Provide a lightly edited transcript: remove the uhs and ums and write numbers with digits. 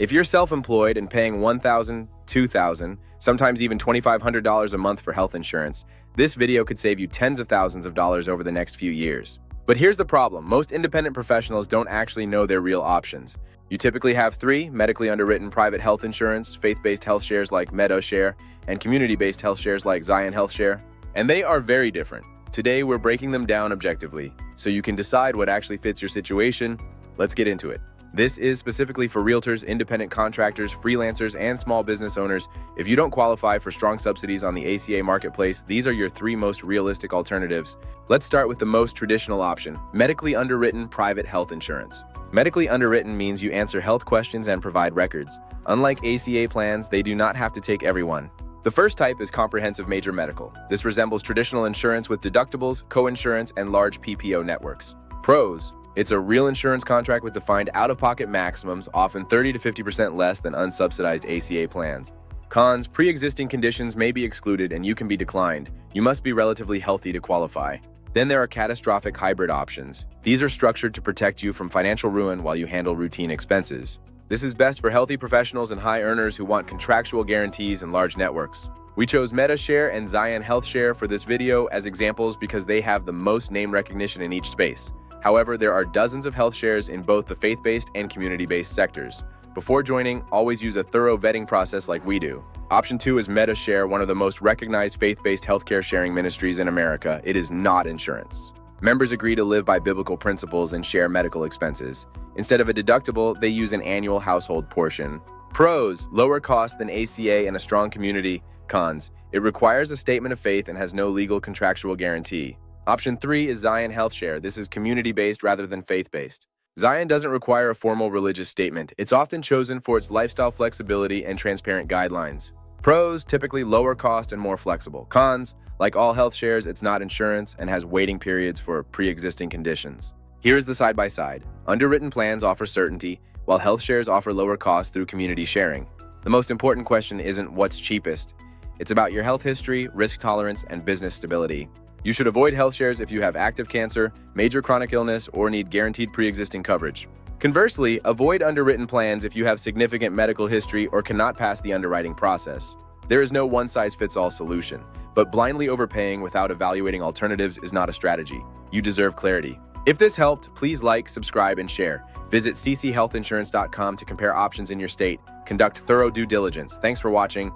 If you're self-employed and paying $1,000, $2,000, sometimes even $2,500 a month for health insurance, this video could save you tens of thousands of dollars over the next few years. But here's the problem. Most independent professionals don't actually know their real options. You typically have three: medically underwritten private health insurance, faith-based health shares like Medi-Share, and community-based health shares like Zion HealthShare. And they are very different. Today, we're breaking them down objectively, so you can decide what actually fits your situation. Let's get into it. This is specifically for realtors, independent contractors, freelancers, and small business owners. If you don't qualify for strong subsidies on the ACA marketplace, these are your three most realistic alternatives. Let's start with the most traditional option: medically underwritten private health insurance. Medically underwritten means you answer health questions and provide records. Unlike ACA plans, they do not have to take everyone. The first type is comprehensive major medical. This resembles traditional insurance with deductibles, co-insurance, and large PPO networks. Pros: it's a real insurance contract with defined out-of-pocket maximums, often 30 to 50% less than unsubsidized ACA plans. Cons: pre-existing conditions may be excluded and you can be declined. You must be relatively healthy to qualify. Then there are catastrophic hybrid options. These are structured to protect you from financial ruin while you handle routine expenses. This is best for healthy professionals and high earners who want contractual guarantees and large networks. We chose Medi-Share and Zion HealthShare for this video as examples because they have the most name recognition in each space. However, there are dozens of health shares in both the faith-based and community-based sectors. Before joining, always use a thorough vetting process like we do. Option 2 is Medi-Share, one of the most recognized faith-based healthcare sharing ministries in America. It is not insurance. Members agree to live by biblical principles and share medical expenses. Instead of a deductible, they use an annual household portion. Pros: lower cost than ACA and a strong community. Cons: it requires a statement of faith and has no legal contractual guarantee. Option 3 is Zion HealthShare. This is community-based rather than faith-based. Zion doesn't require a formal religious statement. It's often chosen for its lifestyle flexibility and transparent guidelines. Pros: typically lower cost and more flexible. Cons: like all health shares, it's not insurance and has waiting periods for pre-existing conditions. Here's the side-by-side. Underwritten plans offer certainty, while health shares offer lower costs through community sharing. The most important question isn't what's cheapest. It's about your health history, risk tolerance, and business stability. You should avoid health shares if you have active cancer, major chronic illness, or need guaranteed pre-existing coverage. Conversely, avoid underwritten plans if you have significant medical history or cannot pass the underwriting process. There is no one-size-fits-all solution, but blindly overpaying without evaluating alternatives is not a strategy. You deserve clarity. If this helped, please like, subscribe, and share. Visit cchealthinsurance.com to compare options in your state. Conduct thorough due diligence. Thanks for watching.